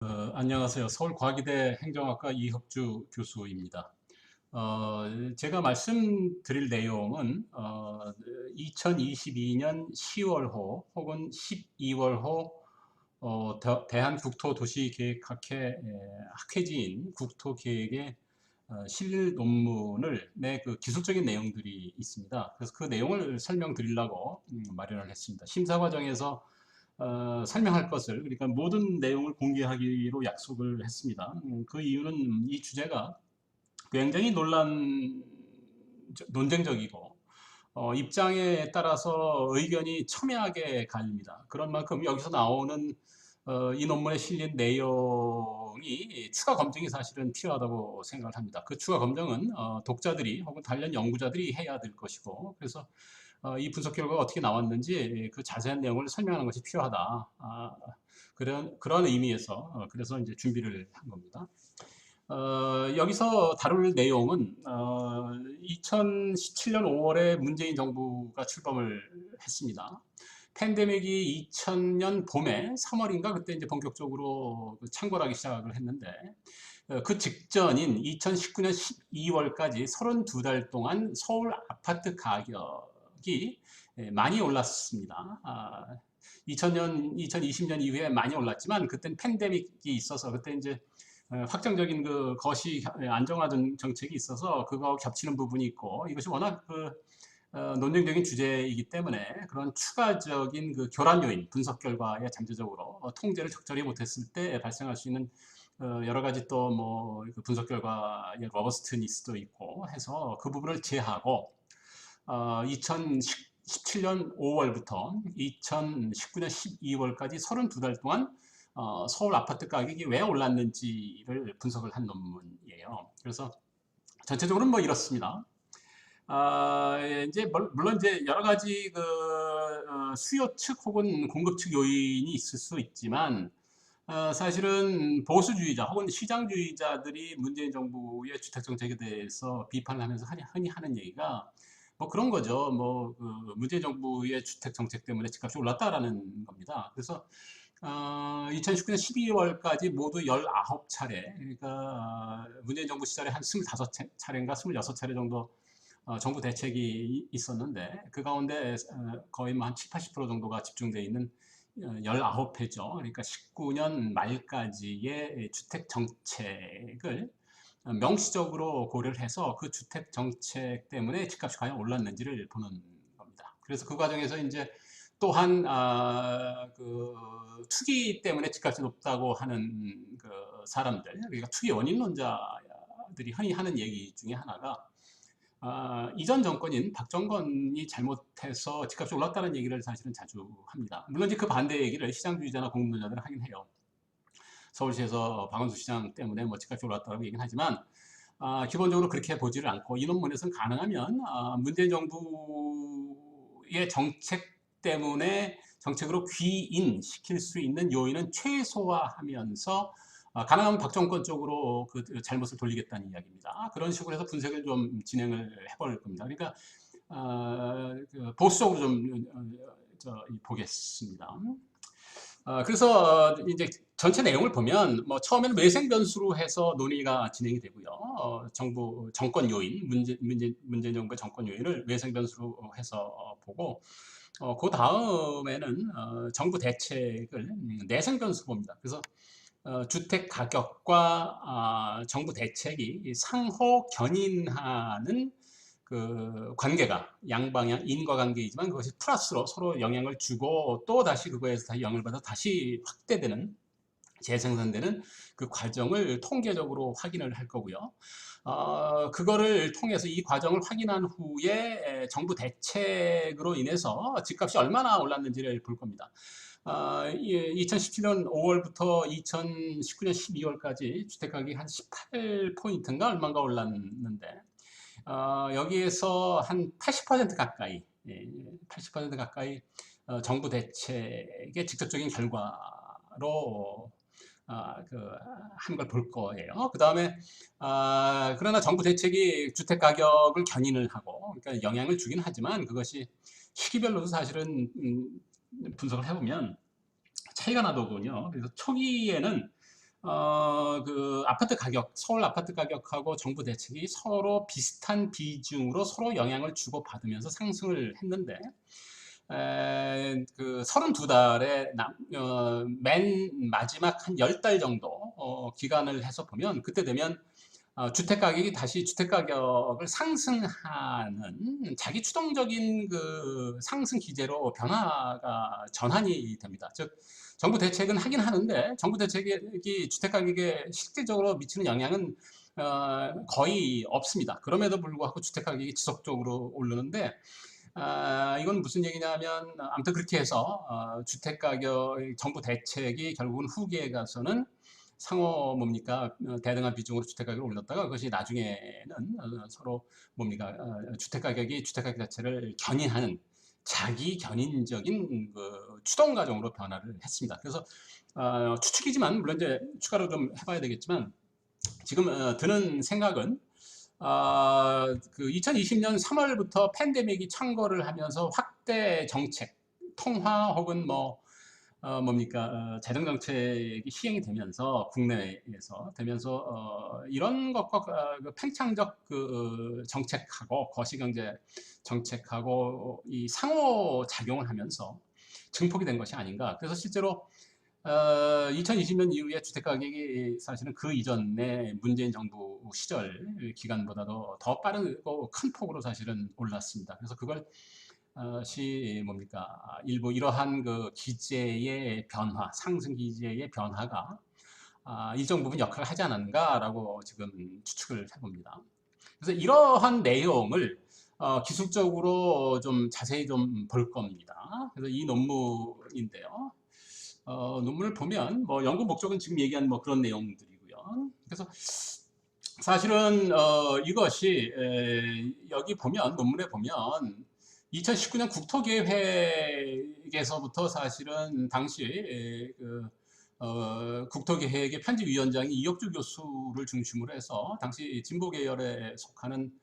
안녕하세요. 서울과기대 행정학과 이혁주 교수입니다. 제가 말씀드릴 내용은 2022년 10월호 혹은 12월호 대한국토도시계획학회 학회지인 국토계획의 실릴 논문을 그 기술적인 내용들이 있습니다. 그래서 그 내용을 설명드리려고 마련을 했습니다. 심사 과정에서 설명할 것을, 그러니까 모든 내용을 공개하기로 약속을 했습니다. 그 이유는 이 주제가 굉장히 논쟁적이고 입장에 따라서 의견이 첨예하게 갈립니다. 그런 만큼 여기서 나오는 이 논문에 실린 내용이 추가 검증이 사실은 필요하다고 생각을 합니다. 그 추가 검증은 독자들이 혹은 관련 연구자들이 해야 될 것이고, 그래서 이 분석 결과가 어떻게 나왔는지 그 자세한 내용을 설명하는 것이 필요하다. 그런 의미에서 그래서 이제 준비를 한 겁니다. 여기서 다룰 내용은 2017년 5월에 문재인 정부가 출범을 했습니다. 팬데믹이 2000년 봄에 3월인가 그때 이제 본격적으로 창궐하기 시작을 했는데 그 직전인 2019년 12월까지 32달 동안 서울 아파트 가격이 많이 올랐습니다. 2000년, 2020년 이후에 많이 올랐지만 그때는 팬데믹이 있어서 그때 이제 확정적인 그 거시 안정화 정책이 있어서 그거하고 겹치는 부분이 있고 이것이 워낙 논쟁적인 주제이기 때문에 그런 추가적인 그 교란 요인, 분석 결과에 잠재적으로 통제를 적절히 못했을 때 발생할 수 있는 여러 가지 또 뭐 분석 결과의 러버스트니스도 있고 해서 그 부분을 제하고 2017년 5월부터 2019년 12월까지 32달 동안 서울 아파트 가격이 왜 올랐는지를 분석을 한 논문이에요. 그래서 전체적으로는 뭐 이렇습니다. 이제 물론 이제 여러 가지 그 수요 측 혹은 공급 측 요인이 있을 수 있지만 사실은 보수주의자 혹은 시장주의자들이 문재인 정부의 주택 정책에 대해서 비판을 하면서 흔히 하는 얘기가 뭐 그런 거죠. 뭐그 문재인 정부의 주택 정책 때문에 집값이 올랐다라는 겁니다. 그래서 2019년 12월까지 모두 19차례, 그러니까 문재인 정부 시절에 한 25차례인가 26차례 정도 정부 대책이 있었는데 그 가운데 거의 한 7, 80% 정도가 집중되어 있는 19회죠. 그러니까 19년 말까지의 주택 정책을 명시적으로 고려를 해서 그 주택 정책 때문에 집값이 과연 올랐는지를 보는 겁니다. 그래서 그 과정에서 이제 또한 그 투기 때문에 집값이 높다고 하는 그 사람들, 그러니까 투기 원인론자들이 흔히 하는 얘기 중에 하나가 이전 정권인 박정권이 잘못해서 집값이 올랐다는 얘기를 사실은 자주 합니다. 물론 이제 그 반대 얘기를 시장주의자나 공급론자들은 하긴 해요. 서울시에서 박원순 시장 때문에 뭐 집값이 올랐다고 얘기는 하지만 기본적으로 그렇게 보지를 않고 이 논문에서는 가능하면 문재인 정부의 정책 때문에 정책으로 귀인시킬 수 있는 요인은 최소화하면서 가능하면 박정권 쪽으로 그 잘못을 돌리겠다는 이야기입니다. 그런 식으로 해서 분석을 좀 진행을 해볼 겁니다. 그러니까 그 보수적으로 좀 보겠습니다. 그래서 이제 전체 내용을 보면 뭐 처음에는 외생 변수로 해서 논의가 진행이 되고요. 정부 정권 요인, 문재인 정부의 정권 요인을 외생 변수로 해서 보고 그 다음에는 정부 대책을 내생 변수로 봅니다. 그래서 주택 가격과 정부 대책이 상호 견인하는 그 관계가 양방향 인과관계이지만 그것이 플러스로 서로 영향을 주고 또 다시 그거에서 다시 영향을 받아 다시 확대되는 재생산되는 그 과정을 통계적으로 확인을 할 거고요. 그거를 통해서 이 과정을 확인한 후에 정부 대책으로 인해서 집값이 얼마나 올랐는지를 볼 겁니다. 2017년 5월부터 2019년 12월까지 주택가격이 한 18포인트인가 얼마인가 올랐는데 여기에서 한 80% 가까이, 80% 가까이 정부 대책의 직접적인 결과로 한 걸 볼 거예요. 그 다음에 그러나 정부 대책이 주택 가격을 견인을 하고 그러니까 영향을 주긴 하지만 그것이 시기별로도 사실은 분석을 해보면 차이가 나더군요. 그래서 초기에는 그 아파트 가격, 서울 아파트 가격하고 정부 대책이 서로 비슷한 비중으로 서로 영향을 주고받으면서 상승을 했는데, 그 32달에 맨 마지막 한 10달 정도 기간을 해서 보면, 그때 되면 주택 가격이 다시 주택 가격을 상승하는 자기 추동적인 그 상승 기제로 변화가 전환이 됩니다. 즉 정부 대책은 하긴 하는데, 정부 대책이 주택 가격에 실질적으로 미치는 영향은 거의 없습니다. 그럼에도 불구하고 주택 가격이 지속적으로 오르는데, 이건 무슨 얘기냐면, 아무튼 그렇게 해서 주택 가격 정부 대책이 결국은 후기에 가서는 상호 뭡니까 대등한 비중으로 주택 가격을 올렸다가, 그것이 나중에는 서로 뭡니까 주택 가격이 주택 가격 자체를 견인하는 자기 견인적인 그 추동 과정으로 변화를 했습니다. 그래서 추측이지만, 물론 이제 추가로 좀 해봐야 되겠지만, 지금 드는 생각은 그 2020년 3월부터 팬데믹이 창궐을 하면서 확대 정책, 통화 혹은 뭐 뭡니까 재정 정책이 시행이 되면서, 국내에서 되면서 이런 것과 그 팽창적 그 정책하고 거시경제 정책하고 이 상호 작용을 하면서 증폭이 된 것이 아닌가. 그래서 실제로 2020년 이후에 주택 가격이 사실은 그 이전에 문재인 정부 시절 기간보다도 더 빠르고 큰 폭으로 사실은 올랐습니다. 그래서 그걸 시 뭡니까 일부 이러한 그 기제의 변화, 상승 기제의 변화가 일정 부분 역할을 하지 않았는가라고 지금 추측을 해봅니다. 그래서 이러한 내용을 기술적으로 좀 자세히 좀 볼 겁니다. 그래서 이 논문인데요. 논문을 보면 뭐 연구 목적은 지금 얘기한 뭐 그런 내용들이고요. 그래서 사실은 이것이 여기 보면, 논문에 보면 2019년 국토계획에서부터 사실은 당시 그 국토계획의 편집위원장이 이혁주 교수를 중심으로 해서 당시 진보 계열에 속하는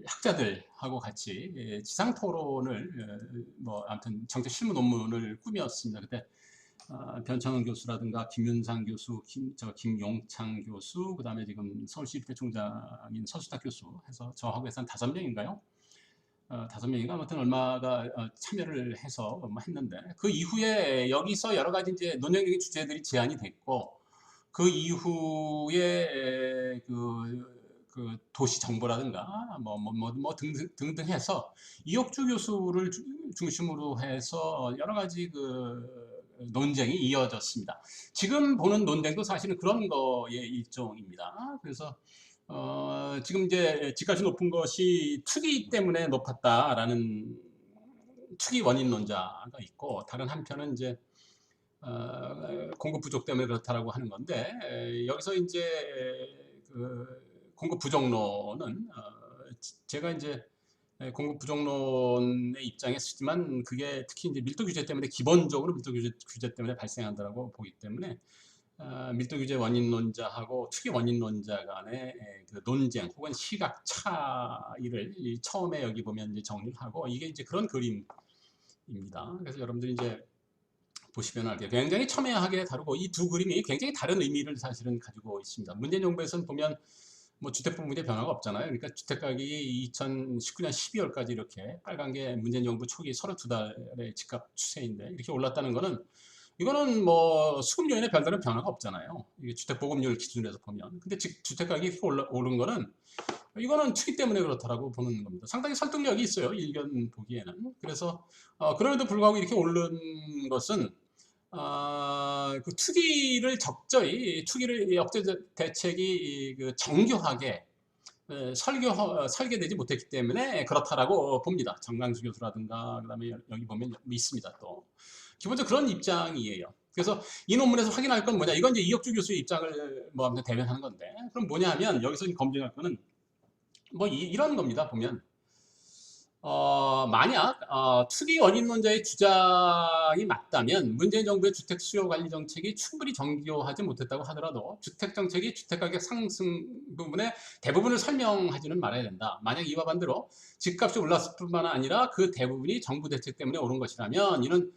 학자들하고 같이 지상 토론을 뭐 아무튼 정책 실무 논문을 꾸몄습니다. 그때 변창흠 교수라든가 김윤상 교수, 김용창 교수, 그 다음에 지금 서울시립대 총장인 서수탁 교수 해서 저하고 해서 한 5명인가요? 5명인가 아무튼 얼마가 참여를 해서 뭐 했는데, 그 이후에 여기서 여러 가지 이제 논의적인 주제들이 제안이 됐고, 그 이후에 그 도시 정보라든가 뭐 등등 해서 이혁주 교수를 중심으로 해서 여러 가지 그 논쟁이 이어졌습니다. 지금 보는 논쟁도 사실은 그런 거의 일종입니다. 그래서 지금 이제 집값이 높은 것이 투기 때문에 높았다라는 투기 원인론자가 있고, 다른 한편은 이제 공급 부족 때문에 그렇다라고 하는 건데, 여기서 이제 그 공급 부족론은 제가 이제 공급 부족론의 입장에 쓰지만, 그게 특히 이제 밀도 규제 때문에, 기본적으로 밀도 규제 때문에 발생한다라고 보기 때문에 밀도 규제 원인론자하고 투기 원인론자 간의 그 논쟁 혹은 시각 차이를 처음에 여기 보면 이제 정리를 하고, 이게 이제 그런 그림입니다. 그래서 여러분들이 이제 보시면 알게요. 굉장히 첨예하게 다루고, 이 두 그림이 굉장히 다른 의미를 사실은 가지고 있습니다. 문재인 정부에서는 보면 뭐 주택 부분에 변화가 없잖아요. 그러니까 주택 가격이 2019년 12월까지 이렇게 빨간 게 문재인 정부 초기 32달의 집값 추세인데, 이렇게 올랐다는 거는, 이거는 뭐 수급 요인에 별다른 변화가 없잖아요. 이게 주택 보급률 기준으로 해서 보면. 근데 주택 가격이 이렇게 오른 거는, 이거는 투기 때문에 그렇다라고 보는 겁니다. 상당히 설득력이 있어요, 일견 보기에는. 그래서 그럼에도 불구하고 이렇게 오른 것은 그 투기를 적절히, 투기를 억제 대책이 그 정교하게 설계되지 못했기 때문에 그렇다라고 봅니다. 정강수 교수라든가, 그다음에 여기 보면 있습니다. 또 기본적으로 그런 입장이에요. 그래서 이 논문에서 확인할 건 뭐냐, 이건 이제 이혁주 교수의 입장을 뭐 대변하는 건데, 그럼 뭐냐 하면 여기서 검증할 거는 뭐 이런 겁니다. 보면 만약 투기 원인론자의 주장이 맞다면, 문재인 정부의 주택 수요 관리 정책이 충분히 정교하지 못했다고 하더라도 주택 정책이 주택 가격 상승 부분의 대부분을 설명하지는 말아야 된다. 만약 이와 반대로 집값이 올랐을 뿐만 아니라 그 대부분이 정부 대책 때문에 오른 것이라면, 이는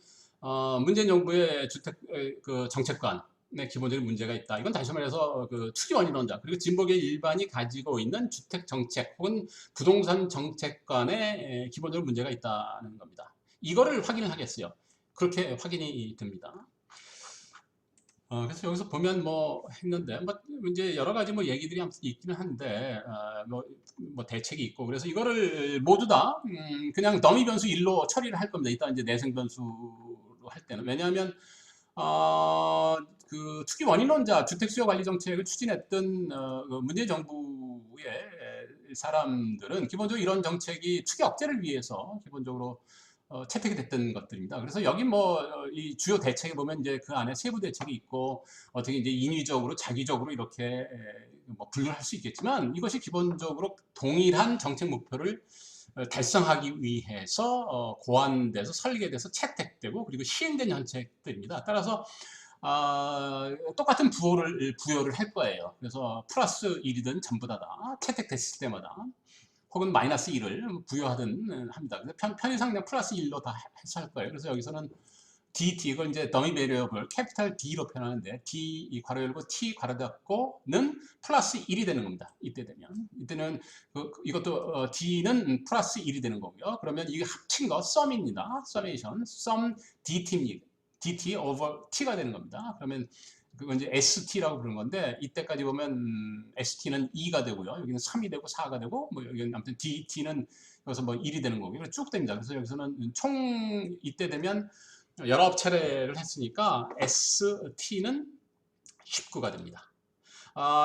문재인 정부의 주택 그 정책관 기본적인 문제가 있다. 이건 다시 말해서 그 투기 원인론자 그리고 진보계 일반이 가지고 있는 주택 정책 혹은 부동산 정책 간에 기본적인 문제가 있다는 겁니다. 이거를 확인을 하겠어요. 그렇게 확인이 됩니다. 그래서 여기서 보면 뭐 했는데 뭐 이제 여러 가지 뭐 얘기들이 있기는 한데 뭐 대책이 있고 그래서 이거를 모두 다 그냥 더미 변수 1로 처리를 할 겁니다. 이따 이제 내생 변수로 할 때는 왜냐하면 그 투기 원인론자 주택 수요 관리 정책을 추진했던 그 문재인 정부의 사람들은 기본적으로 이런 정책이 투기 억제를 위해서 기본적으로 채택이 됐던 것들입니다. 그래서 여기 뭐 이 주요 대책에 보면 이제 그 안에 세부 대책이 있고 어떻게 이제 인위적으로 자기적으로 이렇게 뭐 분류를 할 수 있겠지만 이것이 기본적으로 동일한 정책 목표를 달성하기 위해서 고안돼서 설계돼서 채택되고 그리고 시행된 정책들입니다. 따라서 똑같은 부여를 할 거예요. 그래서 플러스 1이든 전부 다 채택됐을 때마다 혹은 마이너스 1을 부여하든 합니다. 그래서 편의상 그냥 플러스 1로 다 해서 할 거예요. 그래서 여기서는 DT, 이걸 이제 더미 베리어블 캐피탈 D로 표현하는데 D 괄호 열고 T 괄호 닫고는 플러스 1이 되는 겁니다. 이때 되면. 이때는 이것도 D는 플러스 1이 되는 거고요. 그러면 이게 합친 거 썸입니다. 서메이션, 썸 DT입니다. DT over T가 되는 겁니다. 그러면 그건 이제 ST라고 부르는 건데 이때까지 보면 ST는 2가 되고요. 여기는 3이 되고 4가 되고 뭐 여기는 아무튼 DT는 여기서 뭐 1이 되는 거고요. 쭉 됩니다. 그래서 여기서는 총 이때 되면 19차례를 했으니까 ST는 19가 됩니다.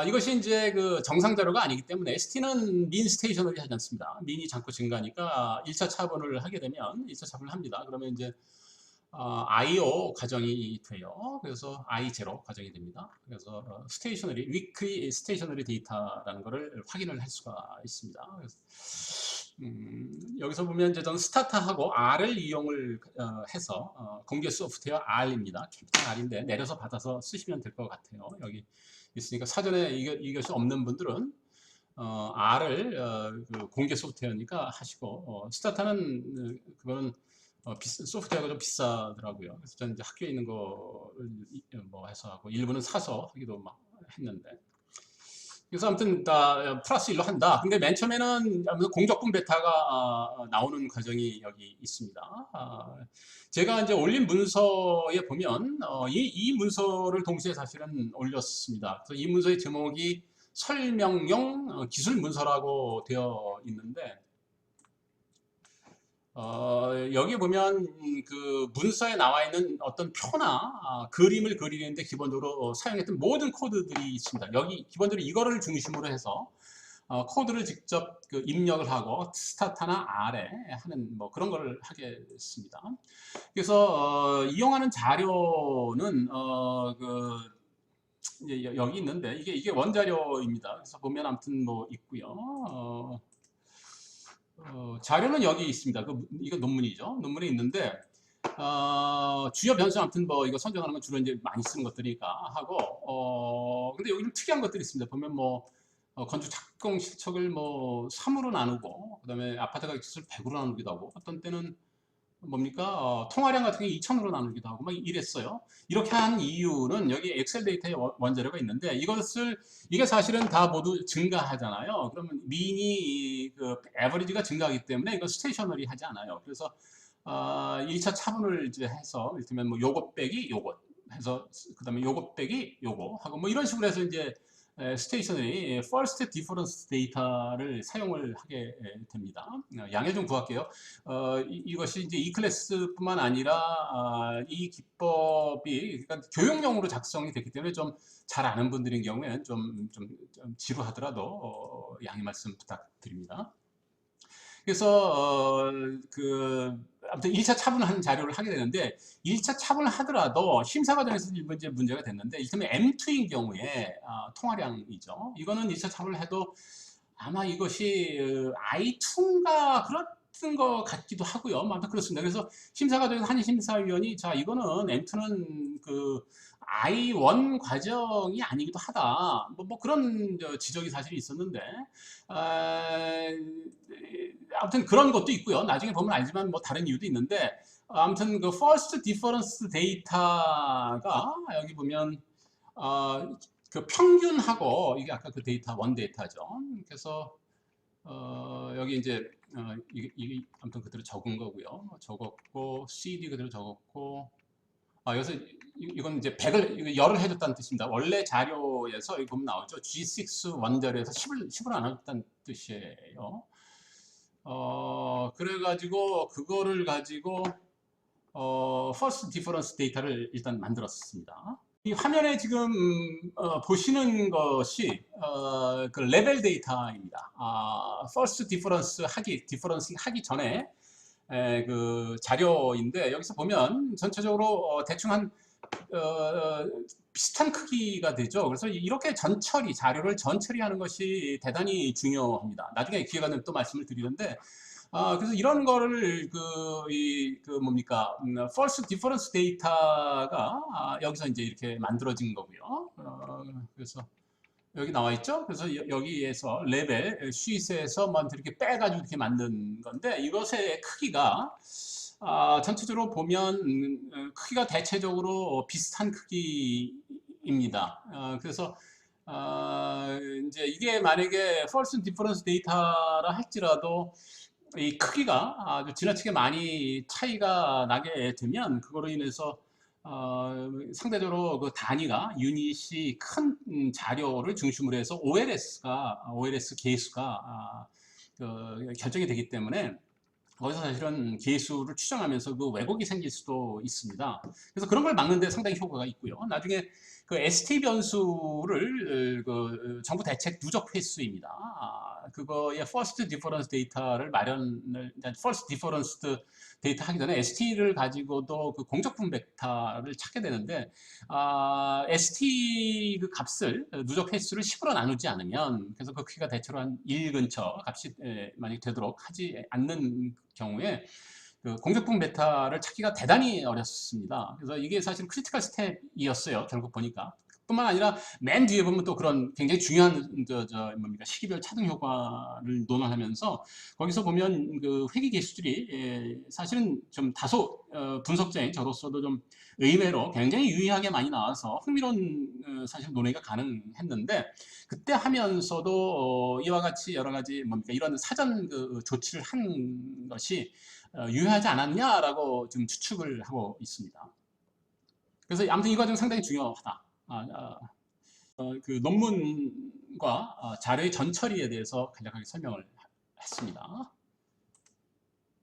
이것이 이제 그 정상 자료가 아니기 때문에 ST는 민 스테이셔너리 하지 않습니다. 민이 자꾸 증가하니까 1차 차분을 하게 되면 1차 차분을 합니다. 그러면 이제 IO 과정이 돼요. 그래서 I0 과정이 됩니다. 그래서 스테이셔너리, 위클리 스테이셔너리 데이터라는 것을 확인을 할 수가 있습니다. 그래서 여기서 보면 이제 저는 스타타하고 R을 이용을 해서 공개 소프트웨어 R입니다. 캐피탈 R인데 내려서 받아서 쓰시면 될 것 같아요. 여기 있으니까 사전에 이것이 없는 분들은 R을 그 공개 소프트웨어니까 하시고 스타타는 그거는 소프트웨어가 좀 비싸더라고요. 그래서 저는 이제 학교에 있는 거를 뭐 해서 하고 일부는 사서 하기도 막 했는데. 그래서 아무튼 다 플러스 1로 한다. 근데 맨 처음에는 공적분 베타가 나오는 과정이 여기 있습니다. 제가 이제 올린 문서에 보면 이 문서를 동시에 사실은 올렸습니다. 그래서 이 문서의 제목이 설명용 기술 문서라고 되어 있는데 여기 보면 그 문서에 나와 있는 어떤 표나 그림을 그리는데 기본적으로 사용했던 모든 코드들이 있습니다. 여기 기본적으로 이거를 중심으로 해서 코드를 직접 그 입력을 하고 스타타나 R에 하는 뭐 그런 걸 하겠습니다. 그래서 이용하는 자료는 그 이제 여기 있는데 이게 원자료입니다. 그래서 보면 아무튼 뭐 있고요. 자료는 여기 있습니다. 이거 논문이죠. 논문이 있는데 주요 변수 아무튼 뭐 이거 선정하는 건 주로 이제 많이 쓰는 것들이니까 하고 근데 여기 좀 특이한 것들이 있습니다. 보면 뭐 건축 착공 실적을 뭐 3으로 나누고 그다음에 아파트 가격을 100으로 나누기도 하고 어떤 때는 뭡니까 통화량 같은 게 2,000으로 나누기도 하고 막 이랬어요. 이렇게 한 이유는 여기 엑셀 데이터에 원자료가 있는데 이게 사실은 다 모두 증가하잖아요. 그러면 민이 그 에버리지가 증가하기 때문에 이건 스테이셔너리 하지 않아요. 그래서 1차 차분을 이제 해서 이를테면 뭐 요것 빼기 요것 해서 그다음에 요것 빼기 요거 하고 뭐 이런 식으로 해서 이제 스테이셔너리 first difference 데이터를 사용을 하게 됩니다. 양해 좀 구할게요. 이것이 이제 이 클래스뿐만 아니라 이 기법이 그러니까 교육용으로 작성이 됐기 때문에 좀 잘 아는 분들인 경우에는 좀 지루하더라도 양해 말씀 부탁드립니다. 그래서 아무튼 1차 차분한 자료를 하게 되는데 1차 차분을 하더라도 심사 과정에서 이제 문제가 됐는데 이를테면 M2인 경우에 통화량이죠. 이거는 1차 차분을 해도 아마 이것이 I2인가 그런 것 같기도 하고요. 아무튼 그렇습니다. 그래서 심사 과정에서 한 심사위원이 자 이거는 M2는 그 I1 과정이 아니기도 하다. 뭐 그런 지적이 사실 있었는데 아무튼 그런 것도 있고요. 나중에 보면 알지만 뭐 다른 이유도 있는데 아무튼 그 first difference 데이터가 여기 보면 그 평균하고 이게 아까 그 데이터 원 데이터죠. 그래서 여기 이제 이게 아무튼 그대로 적은 거고요. 적었고 CD 그대로 적었고 여기서 이건 이제 100을 열을 해줬다는 뜻입니다. 원래 자료에서 이거 보면 나오죠. G6 원자료에서 10을 안 해줬다는 뜻이에요. 그래가지고 그거를 가지고 first difference 데이터를 일단 만들었습니다. 이 화면에 지금 보시는 것이 그 레벨 데이터입니다. first difference 하기 전에 그 자료인데 여기서 보면 전체적으로 대충 한 비슷한 크기가 되죠. 그래서 이렇게 자료를 전처리하는 것이 대단히 중요합니다. 나중에 기회가 되면 또 말씀을 드리는데 그래서 이런 거를 뭡니까 false difference 데이터가 여기서 이제 이렇게 만들어진 거고요. 그래서 여기 나와 있죠. 그래서 여기에서 레벨 슈잇에서 먼저 이렇게 빼가지고 이렇게 만든 건데 이것의 크기가 전체적으로 보면 크기가 대체적으로 비슷한 크기입니다. 그래서 이제 이게 만약에 false difference 데이터라 할지라도 이 크기가 아주 지나치게 많이 차이가 나게 되면 그거로 인해서 상대적으로 그 단위가 유닛이 큰 자료를 중심으로 해서 OLS 계수가 결정이 되기 때문에 거기서 사실은 계수를 추정하면서 그 왜곡이 생길 수도 있습니다. 그래서 그런 걸 막는 데 상당히 효과가 있고요. 나중에 그 ST 변수를 정부 대책 누적 횟수입니다. 그거의 first difference 데이터를 first difference 데이터 하기 전에 ST를 가지고도 그 공적분 벡터를 찾게 되는데 ST 그 값을 누적 횟수를 10으로 나누지 않으면 그래서 그 크기가 대체로 한 1 근처 값이 만약 되도록 하지 않는 경우에 그 공적분 벡터를 찾기가 대단히 어렵습니다. 그래서 이게 사실 크리티컬 스텝이었어요. 결국 보니까. 뿐만 아니라 맨 뒤에 보면 또 그런 굉장히 중요한 시기별 차등 효과를 논하면서 거기서 보면 그 회귀 계수들이 사실은 좀 다소 분석자인 저로서도 좀 의외로 굉장히 유의하게 많이 나와서 흥미로운 사실 논의가 가능했는데 그때 하면서도 이와 같이 여러 가지 이런 사전 조치를 한 것이 유효하지 않았냐라고 좀 추측을 하고 있습니다. 그래서 아무튼 이 과정 상당히 중요하다. 그 논문과 자료의 전처리에 대해서 간략하게 설명을 했습니다.